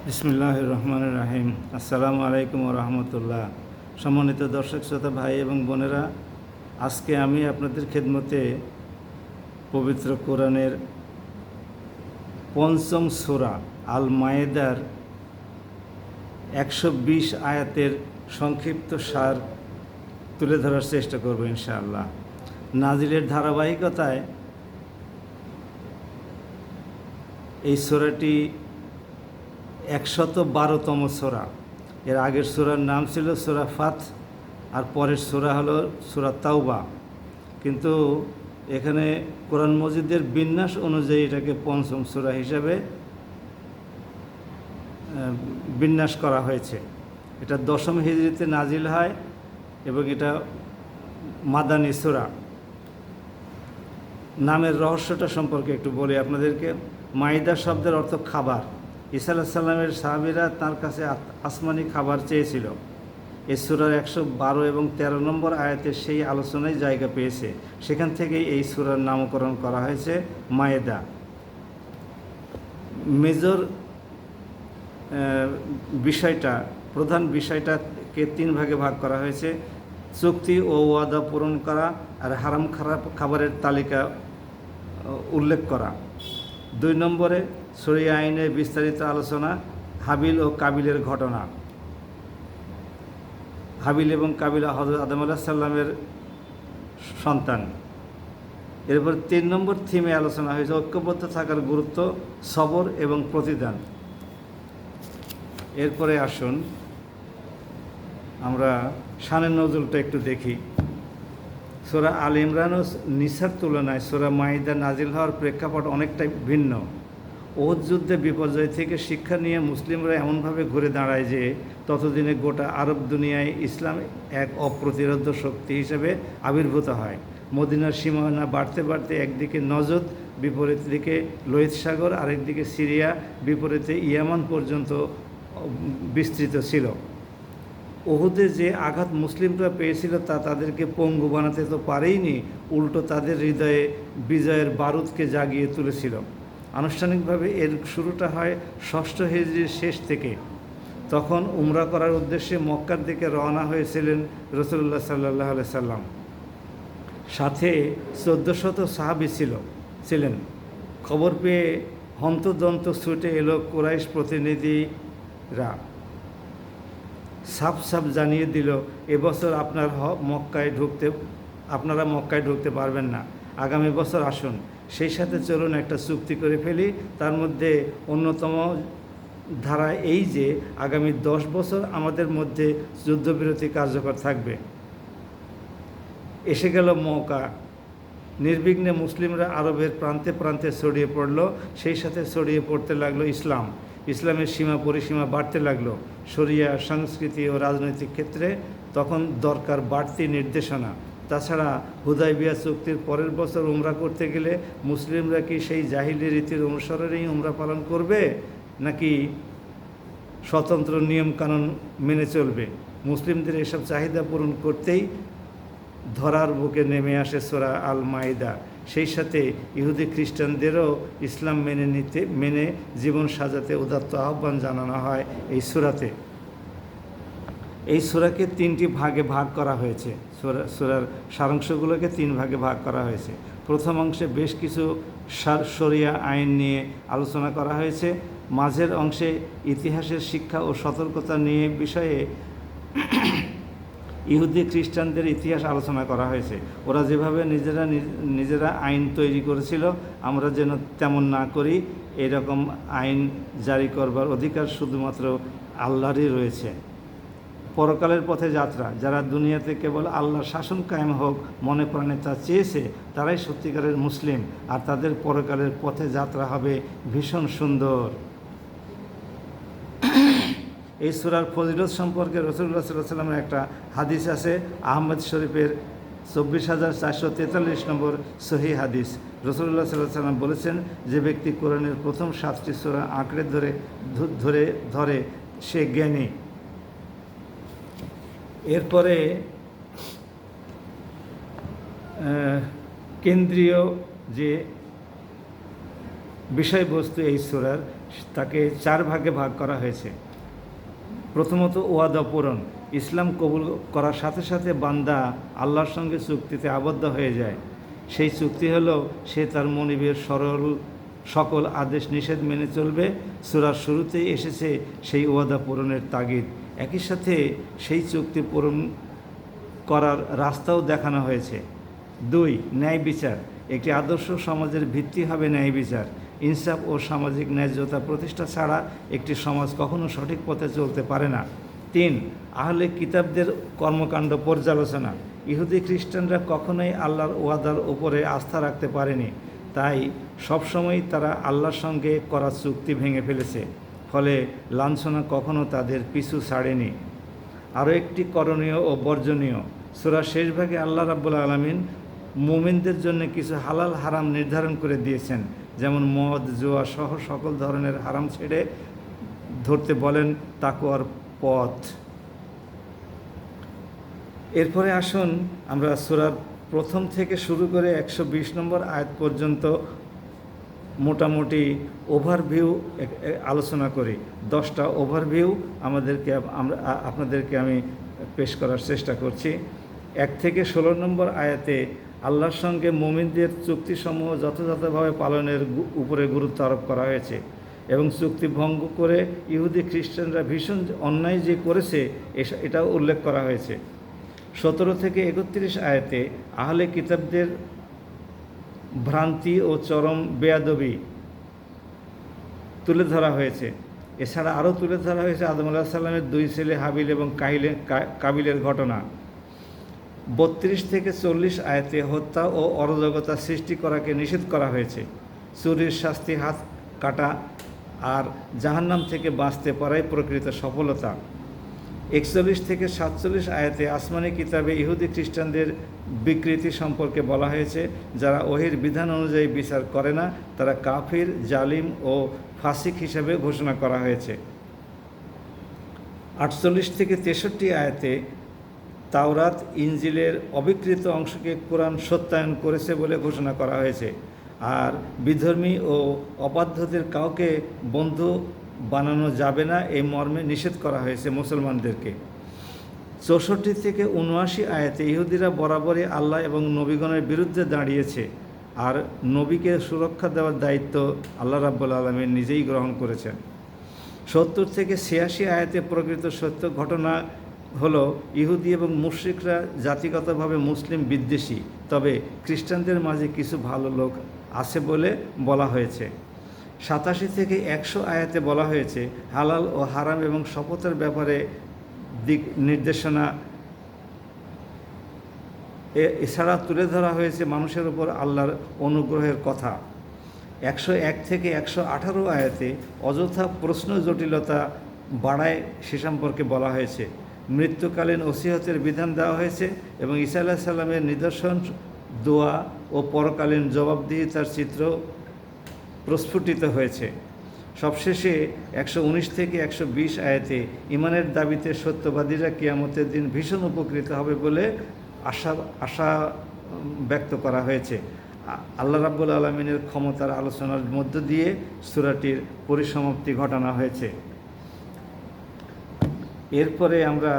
বিসমিল্লাহির রহমানির রহিম। আসসালামু আলাইকুম ওয়া রাহমাতুল্লাহ। সম্মানিত দর্শক শ্রোতা ভাই এবং বোনেরা, আজকে আমি আপনাদের খেদমতে পবিত্র কোরআনের পঞ্চম সূরা আল মায়েদার 120 আয়াতের সংক্ষিপ্ত সার তুলে ধরার চেষ্টা করব ইনশাআল্লাহ। নাজিলের ধারাবাহিকতায় এই সূরাটি 112তম সূরা। এর আগের সূরার নাম ছিল সূরা ফাত, আর পরের সূরা হলো সূরা তাওবা। কিন্তু এখানে কোরআন মজিদের বিন্যাস অনুযায়ী এটাকে পঞ্চম সূরা হিসাবে বিন্যাস করা হয়েছে। এটা 10ম হিজরিতে নাজিল হয় এবং এটা মাদানী সূরা। নামের রহস্যটা সম্পর্কে একটু বলি আপনাদেরকে। মাইদা শব্দের অর্থ খাবার। ঈসা আলাইহিস সালামের সাহাবীরা তার কাছে আসমানি খাবার চেয়েছিল। এই সূরার 112 এবং 13 নম্বর আয়াতে সেই আলোচনায় জায়গা পেয়েছে। সেখান থেকেই এই সূরার নামকরণ করা হয়েছে মায়েদা। মেজর প্রধান বিষয়টাকে 3 ভাগে ভাগ করা হয়েছে: চুক্তি ও ওয়াদা পূরণ করা আর হারাম খাবারের তালিকা উল্লেখ করা। 2 নম্বরে শরিয়া আইনের বিস্তারিত আলোচনা, হাবিল ও কাবিলের ঘটনা। হাবিল এবং কাবিল হযরত আদম আলাইহিস সালামের সন্তান। এরপর 3 নম্বর থিমে আলোচনা হয়েছে ঐক্যবদ্ধ থাকার গুরুত্ব, সবর এবং প্রতিদান। এরপরে আসুন আমরা শানে নজুলটা একটু দেখি। সূরা আল ইমরান ও নিসার তুলনায় সূরা মাইদা নাজিল হওয়ার প্রেক্ষাপট অনেকটাই ভিন্ন। ওহুদ যুদ্ধে বিপর্যয় থেকে শিক্ষা নিয়ে মুসলিমরা এমনভাবে ঘুরে দাঁড়ায় যে ততদিনে গোটা আরব দুনিয়ায় ইসলাম এক অপ্রতিরোধ্য শক্তি হিসেবে আবির্ভূত হয়। মদিনার সীমানা বাড়তে বাড়তে একদিকে নজদ, বিপরীত দিকে লোহিত সাগর, আরেকদিকে সিরিয়া, বিপরীতে ইয়ামান পর্যন্ত বিস্তৃত ছিল। ওহুদে যে আঘাত মুসলিমরা পেয়েছিল তা তাদেরকে পঙ্গু বানাতে তো পারেইনি, উল্টো তাদের হৃদয়ে বিজয়ের বারুদকে জাগিয়ে তুলেছিল। আনুষ্ঠানিকভাবে এর শুরুটা হয় 6ষ্ঠ হিজরির শেষ থেকে। তখন উমরা করার উদ্দেশ্যে মক্কার দিকে রওনা হয়েছিলেন রাসূলুল্লাহ সাল্লাল্লাহু আলাইহি সাল্লাম। সাথে 1400 সাহাবী ছিলেন। খবর পেয়ে হন্তদন্ত ছুটে এলো কুরাইশ প্রতিনিধিরা। সাফ জানিয়ে দিল, এবছর আপনারা মক্কায় ঢুকতে পারবেন না, আগামী বছর আসুন। সেই সাথে চলুন একটা চুক্তি করে ফেলি। তার মধ্যে অন্যতম ধারা এই যে আগামী 10 বছর আমাদের মধ্যে যুদ্ধবিরতি কার্যকর থাকবে। এসে গেল মৌকা। নির্বিঘ্নে মুসলিমরা আরবের প্রান্তে প্রান্তে ছড়িয়ে পড়ল। সেই সাথে ছড়িয়ে পড়তে লাগলো ইসলামের সীমা পরিসীমা বাড়তে লাগলো। শরিয়া, সংস্কৃতি ও রাজনৈতিক ক্ষেত্রে তখন দরকার বাড়তি নির্দেশনা। তাছাড়া হুদায়বিয়া চুক্তির পরের বছর উমরা করতে গেলে মুসলিমরা কি সেই জাহিলি রীতির অনুসরণেই উমরা পালন করবে, নাকি স্বতন্ত্র নিয়মকানুন মেনে চলবে? মুসলিমদের এসব চাহিদা পূরণ করতেই ধরার বুকে নেমে আসে সূরা আল মাইদা। সেই সাথে ইহুদি খ্রিস্টানদেরও ইসলাম মেনে জীবন সাজাতে উদাত্ত আহ্বান জানানো হয় এই সূরাতে। এই সূরাকে 3টি ভাগে ভাগ করা হয়েছে। সূরার সারাংশগুলোকে 3 ভাগে ভাগ করা হয়েছে। প্রথম অংশে বেশ কিছু শরিয়া আইন নিয়ে আলোচনা করা হয়েছে। মাঝের অংশে ইতিহাসের শিক্ষা ও সতর্কতা নিয়ে বিষয়ে ইহুদি খ্রিস্টানদের ইতিহাস আলোচনা করা হয়েছে। ওরা যেভাবে নিজেরা আইন তৈরি করেছিল, আমরা যেন তেমন না করি। এরকম আইন জারি করবার অধিকার শুধুমাত্র আল্লাহরই রয়েছে। পরকালের পথে যাত্রা, যারা দুনিয়াতে কেবল আল্লাহর শাসন কায়েম হোক মনে প্রাণে তা চেয়েছে, তারাই সত্যিকারের মুসলিম, আর তাদের পরকালের পথে যাত্রা হবে ভীষণ সুন্দর। এই সূরার ফজিলত সম্পর্কে রাসূলুল্লাহ সাল্লাল্লাহু আলাইহি ওয়াসাল্লামের একটা হাদিস আছে, আহমদ শরীফের 24443 নম্বর সহিহ হাদিস। রাসূলুল্লাহ সাল্লাল্লাহু আলাইহি ওয়াসাল্লাম বলেছেন, যে ব্যক্তি কোরআনের প্রথম 7টি সূরা আঁকড়ে ধরে সে জ্ঞানী। এরপরে কেন্দ্রীয় যে বিষয়বস্তু এই সূরার, তাকে 4 ভাগে ভাগ করা হয়েছে। প্রথমত ওয়াদা পূরণ। ইসলাম কবুল করার সাথে সাথে বান্দা আল্লাহর সঙ্গে চুক্তিতে আবদ্ধ হয়ে যায়। সেই চুক্তি হলো সে তার মনিবের সকল আদেশ নিষেধ মেনে চলবে। সূরার শুরুতেই এসেছে সেই ওয়াদা পূরণের তাগিদ। একই সাথে সেই চুক্তি পূরণ করার রাস্তাও দেখানো হয়েছে। 2. ন্যায় বিচার। একটি আদর্শ সমাজের ভিত্তি হবে ন্যায় বিচার। ইনসাফ ও সামাজিক ন্যায্যতা প্রতিষ্ঠা ছাড়া একটি সমাজ কখনো সঠিক পথে চলতে পারে না। 3. আহলে কিতাবদের কর্মকাণ্ড পর্যালোচনা। ইহুদি খ্রিস্টানরা কখনোই আল্লাহর ওয়াদার উপরে আস্থা রাখতে পারেনি, তাই সবসময় তারা আল্লাহর সঙ্গে করা চুক্তি ভেঙে ফেলেছে, ফলে লাঞ্ছনা কখনো তাদের পিছু ছাড়েনি। আরও একটি করণীয় ও বর্জনীয়। সূরার শেষ ভাগে আল্লাহ রাব্বুল আলামিন মুমিনদের জন্য কিছু হালাল হারাম নির্ধারণ করে দিয়েছেন, যেমন মদ, জুয়া সহ সকল ধরনের হারাম ছেড়ে ধরতে বলেন তাকওয়ার পথ। এরপরে আসুন আমরা সূরার প্রথম থেকে শুরু করে 120 নম্বর আয়াত পর্যন্ত মোটামুটি ওভারভিউ আলোচনা করি। 10টা ওভারভিউ আপনাদেরকে আমি পেশ করার চেষ্টা করছি। 1 থেকে 16 নম্বর আয়াতে আল্লাহর সঙ্গে মুমিনদের চুক্তিসমূহ যথাযথভাবে পালনের উপরে গুরুত্ব আরোপ করা হয়েছে এবং চুক্তি ভঙ্গ করে ইহুদি খ্রিস্টানরা ভীষণ অন্যায় যে করেছে এটাও উল্লেখ করা হয়েছে। 17 থেকে 31 আয়াতে আহলে কিতাবদের ভ্রান্তি ও চরম বেয়াদবি তুলে ধরা হয়েছে। এছাড়া আরও তুলে ধরা হয়েছে আদম আলাইহিস সালামের 2 ছেলে হাবিল এবং কাবিলের ঘটনা। 32 থেকে 40 আয়াতে হত্যা ও অরাজকতা সৃষ্টি করাকে নিষেধ করা হয়েছে। চুরির শাস্তি হাত কাটা আর জাহান্নাম থেকে বাঁচতে পারাই প্রকৃত সফলতা। 41 থেকে 47 আয়াতে আসমানি কিতাবে ইহুদি খ্রিস্টানদের বিকৃতি সম্পর্কে বলা হয়েছে। যারা ওহির বিধান অনুযায়ী বিচার করে না তারা কাফির, জালিম ও ফাসিক হিসাবে ঘোষণা করা হয়েছে। 48 থেকে 63 আয়াতে তাওরাত, ইনজিলের অবিকৃত অংশকে কোরআন সত্যায়ন করেছে বলে ঘোষণা করা হয়েছে। আর বিধর্মী ও অবাধ্যদের কাউকে বন্ধু বানানো যাবে না এই মর্মে নিষেধ করা হয়েছে মুসলমানদেরকে। 64 থেকে 79 আয়াতে ইহুদিরা বরাবরই আল্লাহ এবং নবীগণের বিরুদ্ধে দাঁড়িয়েছে, আর নবীকে সুরক্ষা দেওয়ার দায়িত্ব আল্লাহ রাব্বুল আলামিন নিজেই গ্রহণ করেছেন। 70 থেকে 86 আয়াতে প্রকৃত সত্য ঘটনা হলো ইহুদি এবং মুশরিকরা জাতিগতভাবে মুসলিম বিদ্বেষী, তবে খ্রিস্টানদের মাঝে কিছু ভালো লোক আছে বলে বলা হয়েছে। 87 থেকে 100 আয়াতে বলা হয়েছে হালাল ও হারাম এবং শপথের ব্যাপারে দিক নির্দেশনা। এছাড়া তুলে ধরা হয়েছে মানুষের উপর আল্লাহর অনুগ্রহের কথা। 101 থেকে 118 আয়াতে অযথা প্রশ্ন জটিলতা বাড়ায় সে সম্পর্কে বলা হয়েছে। মৃত্যুকালীন ওসিয়তের বিধান দেওয়া হয়েছে এবং ঈসা আলাইহিস সালামের নিদর্শন, দোয়া ও পরকালীন জবাবদিহিতার চিত্র প্রস্ফুটিত হয়েছে। সবশেষে 119 থেকে 120 আয়াতে ঈমানের দাবিতে সত্যবাদীরা কিয়ামতের দিন ভীষণ উপকৃত হবে বলে আশা ব্যক্ত করা হয়েছে। আল্লাহ রাব্বুল আলামিনের ক্ষমতার আলোচনার মধ্য দিয়ে সূরাটির পরিসমাপ্তি ঘটানো হয়েছে। এরপরে আমরা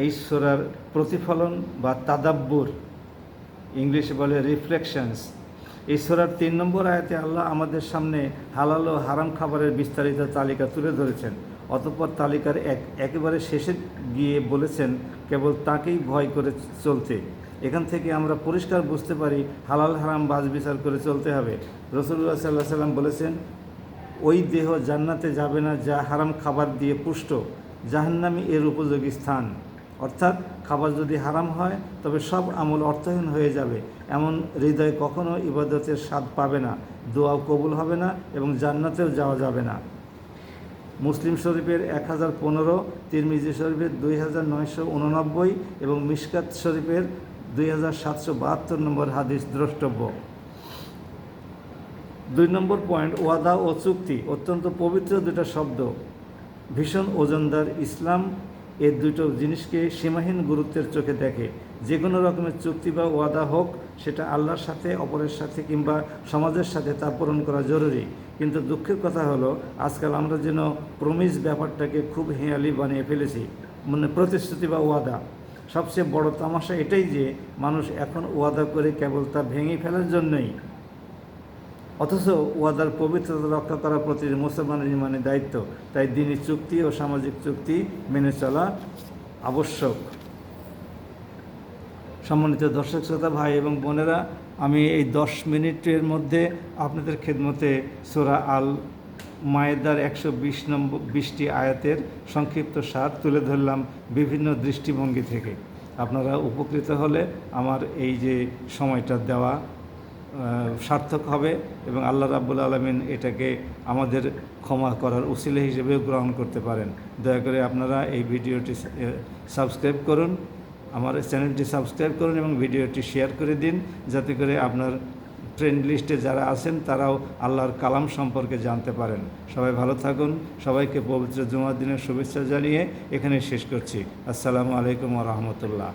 এই সূরার প্রতিফলন বা তাদাব্বুর, ইংলিশে বলে রিফ্লেকশনস, এই সূরার 3 নম্বর আয়াতে আল্লাহ আমাদের সামনে হালাল ও হারাম খাবারের বিস্তারিত তালিকা তুলে ধরেছেন। অতঃপর তালিকার একেবারে শেষে গিয়ে বলেছেন কেবল তাকেই ভয় করে চলতে। এখান থেকে আমরা পরিষ্কার বুঝতে পারি হালাল হারাম বাছ বিচার করে চলতে হবে। রাসূলুল্লাহ সাল্লাল্লাহু আলাইহি ওয়াসাল্লাম বলেছেন, ওই দেহ জান্নাতে যাবে না যা হারাম খাবার দিয়ে পুষ্ট, জাহান্নামই এর উপযোগী স্থান। অর্থাৎ খাবার যদি হারাম হয় তবে সব আমল অর্থহীন হয়ে যাবে। এমন হৃদয় কখনো ইবাদতের স্বাদ পাবে না, দোয়াও কবুল হবে না এবং জান্নাতেও যাওয়া যাবে না। মুসলিম শরীফের 1015, তিরমিজি শরীফের 2989 এবং মিশকাত শরীফের 2772 নম্বর হাদিস দ্রষ্টব্য। 2 নম্বর পয়েন্ট, ওয়াদা ও চুক্তি অত্যন্ত পবিত্র দুটো শব্দ, ভীষণ ওজনদার। ইসলাম এই দুটো জিনিসকে সীমাহীন গুরুত্বের চোখে দেখে। যে কোনো রকমের চুক্তি বা ওয়াদা হোক, সেটা আল্লাহর সাথে, অপরের সাথে কিংবা সমাজের সাথে তা পূরণ করা জরুরি। কিন্তু দুঃখের কথা হলো আজকাল আমরা যেন প্রমিস ব্যাপারটাকে খুব হেঁয়ালি বানিয়ে ফেলেছি, মানে প্রতিশ্রুতি বা ওয়াদা। সবচেয়ে বড় তামাশা এটাই যে মানুষ এখন ওয়াদা করে কেবল তা ভেঙে ফেলার জন্যই, অথচ ওয়াদার পবিত্রতা রক্ষা করা প্রতিটি মুসলমানের ইমানের দায়িত্ব। তাই দিনী চুক্তি ও সামাজিক চুক্তি মেনে চলা আবশ্যক। সম্মানিত দর্শক শ্রোতা ভাই এবং বোনেরা, আমি এই 10 মিনিটের মধ্যে আপনাদের খেদমতে সূরা আল মায়েদার 120টি আয়াতের সংক্ষিপ্ত সার তুলে ধরলাম বিভিন্ন দৃষ্টিভঙ্গি থেকে। আপনারা উপকৃত হলে আমার এই যে সময়টা দেওয়া সার্থক হবে এবং আল্লাহ রাব্বুল আলামিন এটাকে আমাদের ক্ষমা করার উসিলা হিসেবে গ্রহণ করতে পারেন। দয়া করে আপনারা এই ভিডিওটি সাবস্ক্রাইব করুন, আমার চ্যানেলটি সাবস্ক্রাইব করুন এবং ভিডিওটি শেয়ার করে দিন, যাতে করে আপনার ফ্রেন্ড লিস্টে যারা আছেন তারাও আল্লাহর কালাম সম্পর্কে জানতে পারেন। সবাই ভালো থাকুন। সবাইকে পবিত্র জুমার দিনের শুভেচ্ছা জানিয়ে এখানে শেষ করছি। আসসালামু আলাইকুম ওয়া রাহমাতুল্লাহ।